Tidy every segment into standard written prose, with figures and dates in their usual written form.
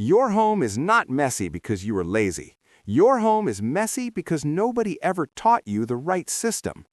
Your home is not messy because you were lazy. Your home is messy because nobody ever taught you the right system.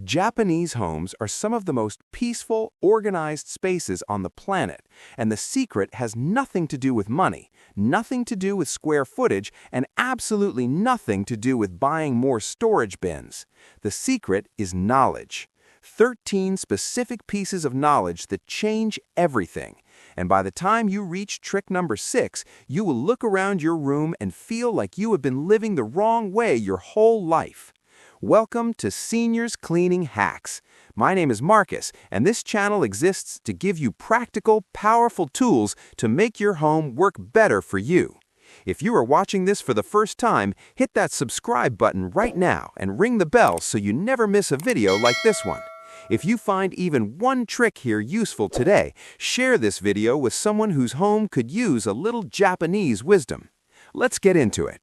Japanese homes are some of the most peaceful, organized spaces on the planet, and the secret has nothing to do with money, nothing to do with square footage, and absolutely nothing to do with buying more storage bins. The secret is knowledge. 13 specific pieces of knowledge that change everything. And by the time you reach trick number 6, you will look around your room and feel like you have been living the wrong way your whole life. Welcome to Seniors Cleaning Hacks. My name is Marcus, and this channel exists to give you practical, powerful tools to make your home work better for you. If you are watching this for the first time, hit that subscribe button right now and ring the bell so you never miss a video like this one. If you find even one trick here useful today, share this video with someone whose home could use a little Japanese wisdom. Let's get into it.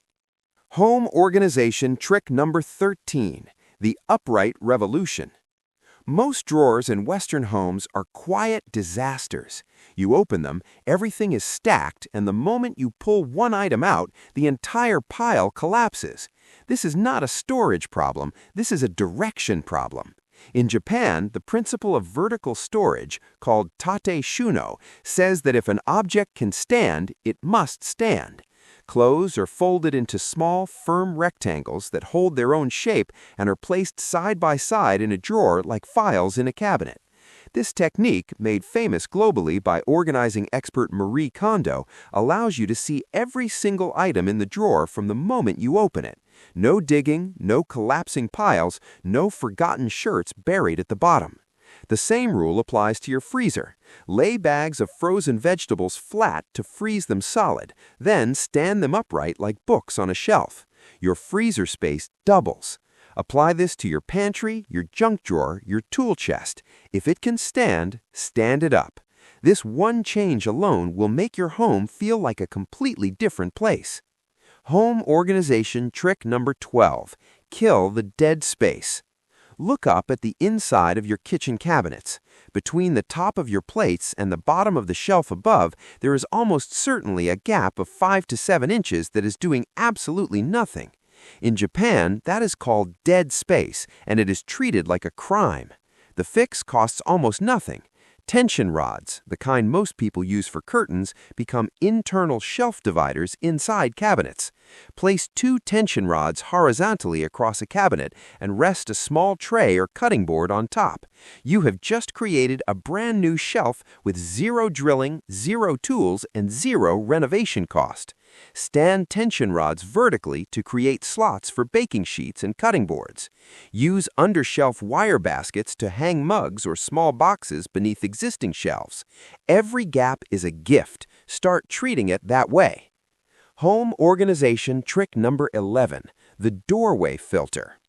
Home organization trick number 13, the upright revolution. Most drawers in Western homes are quiet disasters. You open them, everything is stacked, and the moment you pull one item out, the entire pile collapses. This is not a storage problem, this is a direction problem. In Japan, the principle of vertical storage, called tate shuno, says that if an object can stand, it must stand. Clothes are folded into small, firm rectangles that hold their own shape and are placed side by side in a drawer like files in a cabinet. This technique, made famous globally by organizing expert Marie Kondo, allows you to see every single item in the drawer from the moment you open it. No digging, no collapsing piles, no forgotten shirts buried at the bottom. The same rule applies to your freezer. Lay bags of frozen vegetables flat to freeze them solid, then stand them upright like books on a shelf. Your freezer space doubles. Apply this to your pantry, your junk drawer, your tool chest. If it can stand, stand it up. This one change alone will make your home feel like a completely different place. Home organization trick number 12, kill the dead space. Look up at the inside of your kitchen cabinets. Between the top of your plates and the bottom of the shelf above, there is almost certainly a gap of 5 to 7 inches that is doing absolutely nothing. In Japan, that is called dead space, and it is treated like a crime. The fix costs almost nothing. Tension rods, the kind most people use for curtains, become internal shelf dividers inside cabinets. Place 2 tension rods horizontally across a cabinet and rest a small tray or cutting board on top. You have just created a brand new shelf with 0 drilling, 0 tools, and 0 renovation cost. Stand tension rods vertically to create slots for baking sheets and cutting boards. Use undershelf wire baskets to hang mugs or small boxes beneath existing shelves. Every gap is a gift. Start treating it that way. Home organization trick number 11, the doorway filter.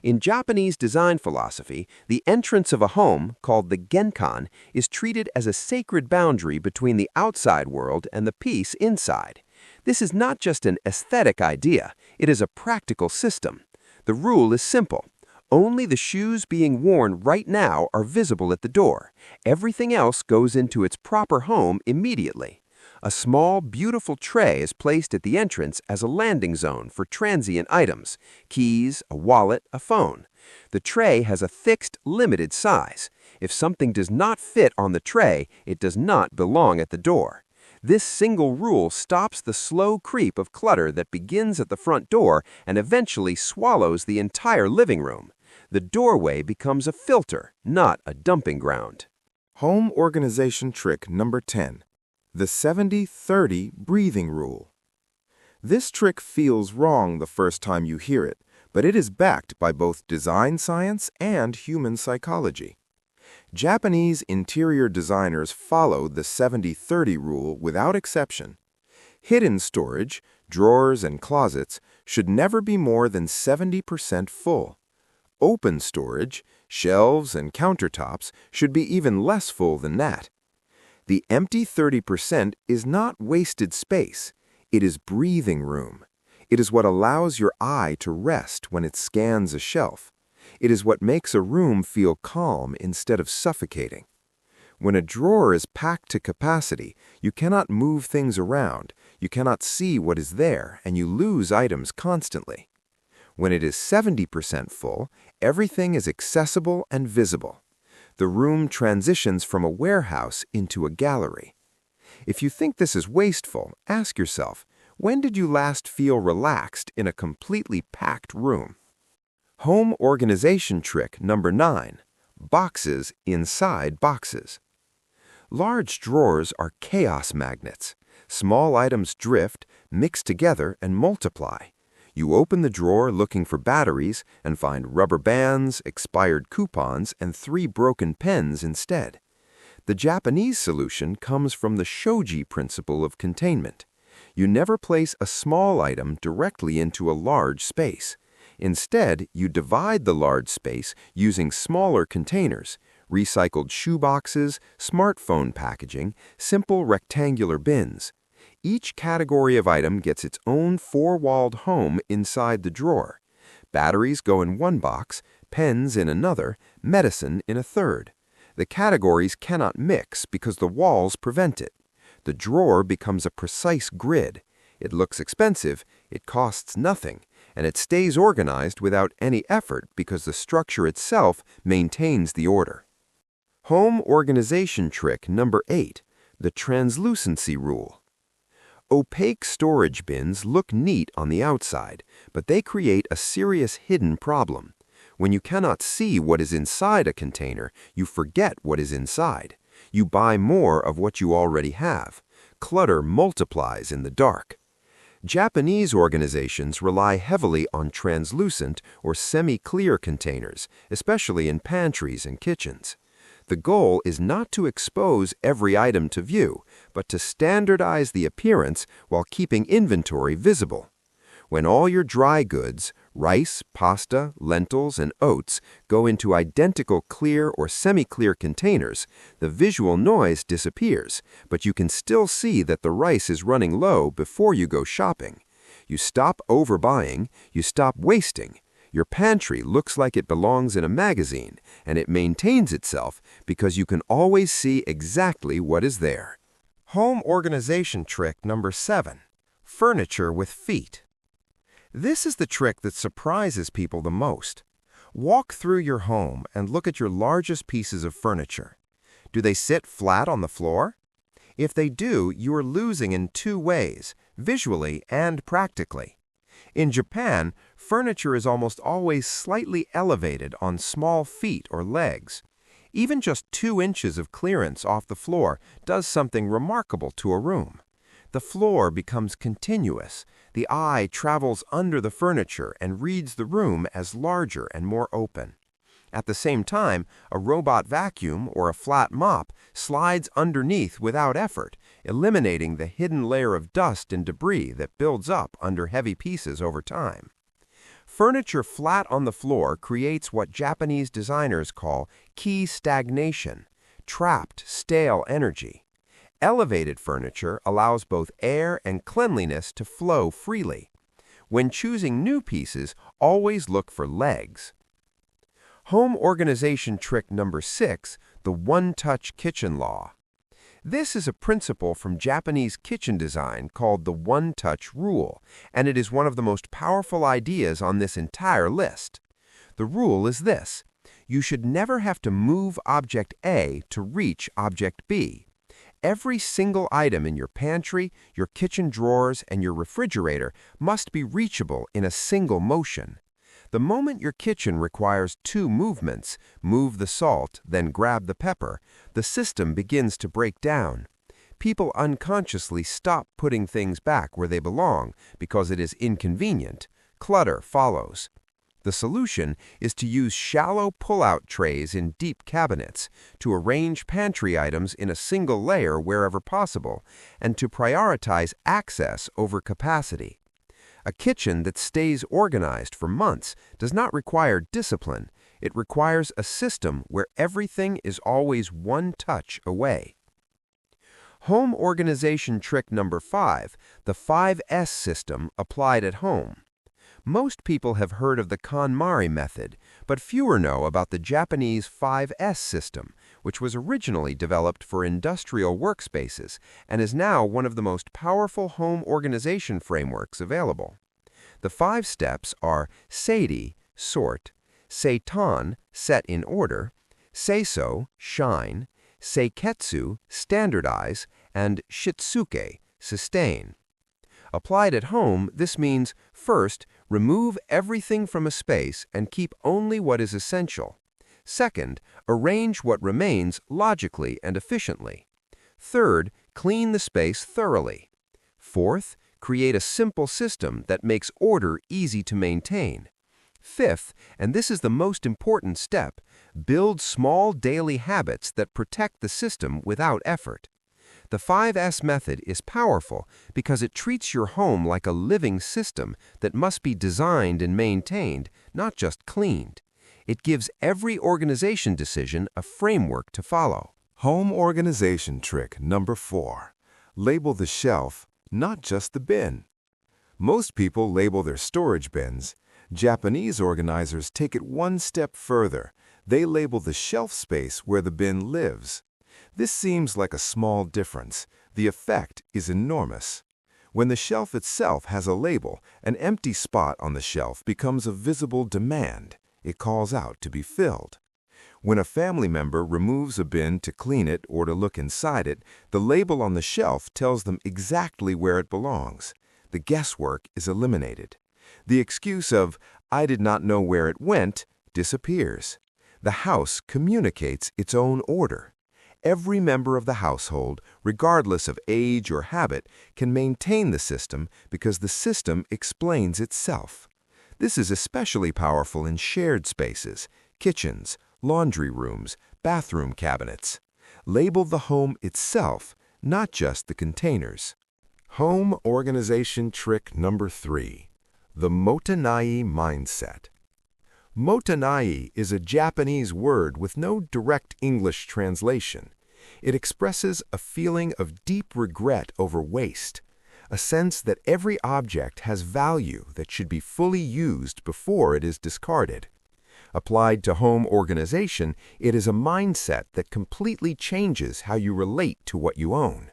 In Japanese design philosophy, the entrance of a home, called the genkan, is treated as a sacred boundary between the outside world and the peace inside. This is not just an aesthetic idea, it is a practical system. The rule is simple. Only the shoes being worn right now are visible at the door. Everything else goes into its proper home immediately. A small, beautiful tray is placed at the entrance as a landing zone for transient items, keys, a wallet, a phone. The tray has a fixed, limited size. If something does not fit on the tray, it does not belong at the door. This single rule stops the slow creep of clutter that begins at the front door and eventually swallows the entire living room. The doorway becomes a filter, not a dumping ground. Home organization trick number 10, the 70-30 breathing rule. This trick feels wrong the first time you hear it, but it is backed by both design science and human psychology. Japanese interior designers followed the 70-30 rule without exception. Hidden storage, drawers and closets, should never be more than 70% full. Open storage, shelves and countertops, should be even less full than that. The empty 30% is not wasted space. It is breathing room. It is what allows your eye to rest when it scans a shelf. It is what makes a room feel calm instead of suffocating. When a drawer is packed to capacity, you cannot move things around, you cannot see what is there, and you lose items constantly. When it is 70% full, everything is accessible and visible. The room transitions from a warehouse into a gallery. If you think this is wasteful, ask yourself, when did you last feel relaxed in a completely packed room? Home organization trick number 9. Boxes inside boxes. Large drawers are chaos magnets. Small items drift, mix together, and multiply. You open the drawer looking for batteries and find rubber bands, expired coupons, and 3 broken pens instead. The Japanese solution comes from the shoji principle of containment. You never place a small item directly into a large space. Instead, you divide the large space using smaller containers, recycled shoeboxes, smartphone packaging, simple rectangular bins. Each category of item gets its own 4-walled home inside the drawer. Batteries go in one box, pens in another, medicine in a third. The categories cannot mix because the walls prevent it. The drawer becomes a precise grid. It looks expensive, it costs nothing, and it stays organized without any effort because the structure itself maintains the order. Home organization trick number 8, the translucency rule. Opaque storage bins look neat on the outside, but they create a serious hidden problem. When you cannot see what is inside a container, you forget what is inside. You buy more of what you already have. Clutter multiplies in the dark. Japanese organizations rely heavily on translucent or semi-clear containers, especially in pantries and kitchens. The goal is not to expose every item to view, but to standardize the appearance while keeping inventory visible. When all your dry goods, rice, pasta, lentils, and oats go into identical clear or semi-clear containers, the visual noise disappears, but you can still see that the rice is running low before you go shopping. You stop overbuying, you stop wasting. Your pantry looks like it belongs in a magazine, and it maintains itself because you can always see exactly what is there. Home organization trick number 7. Furniture with feet. This is the trick that surprises people the most. Walk through your home and look at your largest pieces of furniture. Do they sit flat on the floor? If they do, you are losing in 2 ways, visually and practically. In Japan, furniture is almost always slightly elevated on small feet or legs. Even just 2 inches of clearance off the floor does something remarkable to a room. The floor becomes continuous. The eye travels under the furniture and reads the room as larger and more open. At the same time, a robot vacuum or a flat mop slides underneath without effort, eliminating the hidden layer of dust and debris that builds up under heavy pieces over time. Furniture flat on the floor creates what Japanese designers call key stagnation, trapped, stale energy. Elevated furniture allows both air and cleanliness to flow freely. When choosing new pieces, always look for legs. Home organization trick number 6, the one-touch kitchen law. This is a principle from Japanese kitchen design called the one-touch rule, and it is one of the most powerful ideas on this entire list. The rule is this: you should never have to move object A to reach object B. Every single item in your pantry, your kitchen drawers, and your refrigerator must be reachable in a single motion. The moment your kitchen requires 2 movements, move the salt, then grab the pepper, the system begins to break down. People unconsciously stop putting things back where they belong because it is inconvenient. Clutter follows. The solution is to use shallow pull-out trays in deep cabinets, to arrange pantry items in a single layer wherever possible, and to prioritize access over capacity. A kitchen that stays organized for months does not require discipline. It requires a system where everything is always one touch away. Home organization trick number 5, the 5S system applied at home. Most people have heard of the KonMari method, but fewer know about the Japanese 5S system, which was originally developed for industrial workspaces and is now one of the most powerful home organization frameworks available. The 5 steps are Seiri, sort, Seitan, set in order, Seiso, shine, Seiketsu, standardize, and Shitsuke, sustain. Applied at home, this means, first, remove everything from a space and keep only what is essential. Second, arrange what remains logically and efficiently. Third, clean the space thoroughly. Fourth, create a simple system that makes order easy to maintain. Fifth, and this is the most important step, build small daily habits that protect the system without effort. The 5S method is powerful because it treats your home like a living system that must be designed and maintained, not just cleaned. It gives every organization decision a framework to follow. Home organization trick number 4. Label the shelf, not just the bin. Most people label their storage bins. Japanese organizers take it one step further. They label the shelf space where the bin lives. This seems like a small difference. The effect is enormous. When the shelf itself has a label, an empty spot on the shelf becomes a visible demand. It calls out to be filled. When a family member removes a bin to clean it or to look inside it, the label on the shelf tells them exactly where it belongs. The guesswork is eliminated. The excuse of, "I did not know where it went," disappears. The house communicates its own order. Every member of the household, regardless of age or habit, can maintain the system because the system explains itself. This is especially powerful in shared spaces, kitchens, laundry rooms, bathroom cabinets. Label the home itself, not just the containers. Home organization trick number 3. The Motani mindset. Motani is a Japanese word with no direct English translation. It expresses a feeling of deep regret over waste, a sense that every object has value that should be fully used before it is discarded. Applied to home organization, it is a mindset that completely changes how you relate to what you own.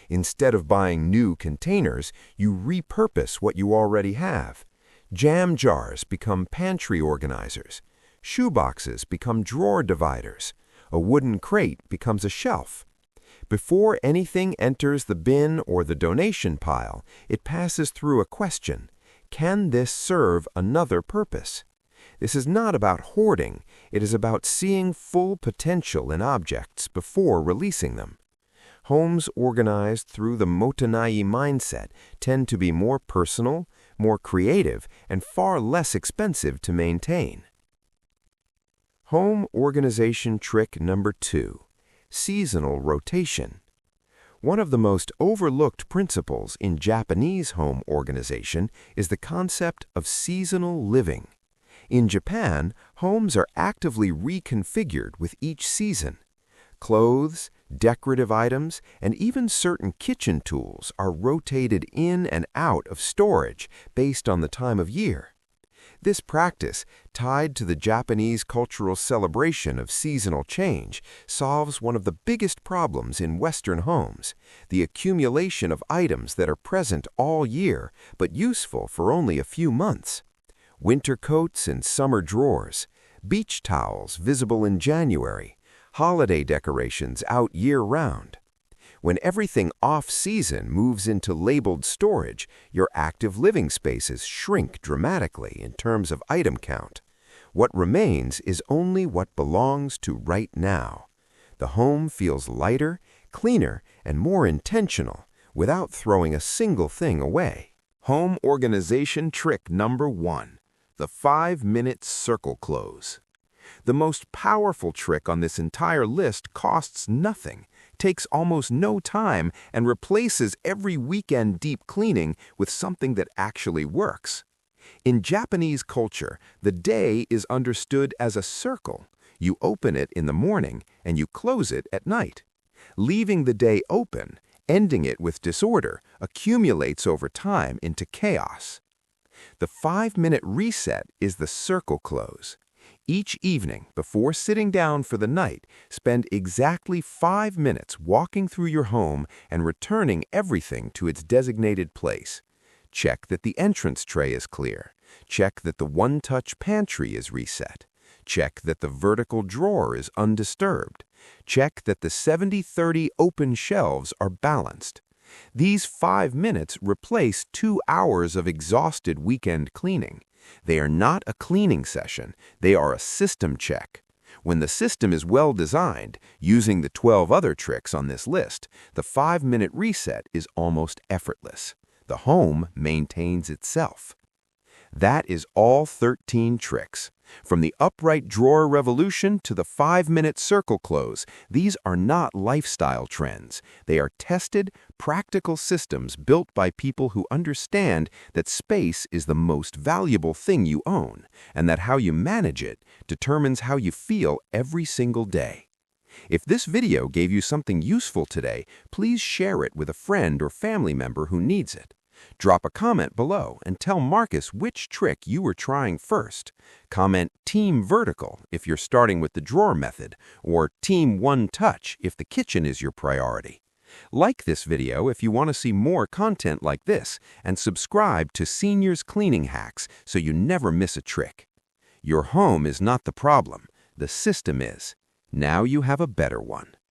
Instead of buying new containers, you repurpose what you already have. Jam jars become pantry organizers. Shoeboxes become drawer dividers. A wooden crate becomes a shelf. Before anything enters the bin or the donation pile, it passes through a question: can this serve another purpose? This is not about hoarding. It is about seeing full potential in objects before releasing them. Homes organized through the Motani mindset tend to be more personal, more creative, and far less expensive to maintain. Home organization trick number 2. Seasonal rotation. One of the most overlooked principles in Japanese home organization is the concept of seasonal living. In Japan, homes are actively reconfigured with each season. Clothes, decorative items, and even certain kitchen tools are rotated in and out of storage based on the time of year. This practice, tied to the Japanese cultural celebration of seasonal change, solves one of the biggest problems in Western homes: the accumulation of items that are present all year but useful for only a few months. Winter coats in summer drawers, beach towels visible in January, holiday decorations out year-round. When everything off-season moves into labeled storage, your active living spaces shrink dramatically in terms of item count. What remains is only what belongs to right now. The home feels lighter, cleaner, and more intentional without throwing a single thing away. Home organization trick number 1. The 5-minute circle close. The most powerful trick on this entire list costs nothing, takes almost no time, and replaces every weekend deep cleaning with something that actually works. In Japanese culture, the day is understood as a circle. You open it in the morning and you close it at night. Leaving the day open, ending it with disorder, accumulates over time into chaos. The 5-minute reset is the circle close. Each evening, before sitting down for the night, spend exactly 5 minutes walking through your home and returning everything to its designated place. Check that the entrance tray is clear. Check that the one-touch pantry is reset. Check that the vertical drawer is undisturbed. Check that the 70-30 open shelves are balanced. These 5 minutes replace 2 hours of exhausted weekend cleaning. They are not a cleaning session, they are a system check. When the system is well designed, using the 12 other tricks on this list, the 5-minute reset is almost effortless. The home maintains itself. That is all 13 tricks. From the upright drawer revolution to the 5-minute circle close, these are not lifestyle trends. They are tested, practical systems built by people who understand that space is the most valuable thing you own, and that how you manage it determines how you feel every single day. If this video gave you something useful today, please share it with a friend or family member who needs it. Drop a comment below and tell Marcus which trick you were trying first. Comment Team Vertical if you're starting with the drawer method, or Team One Touch if the kitchen is your priority. Like this video if you want to see more content like this, and subscribe to Seniors Cleaning Hacks so you never miss a trick. Your home is not the problem, the system is. Now you have a better one.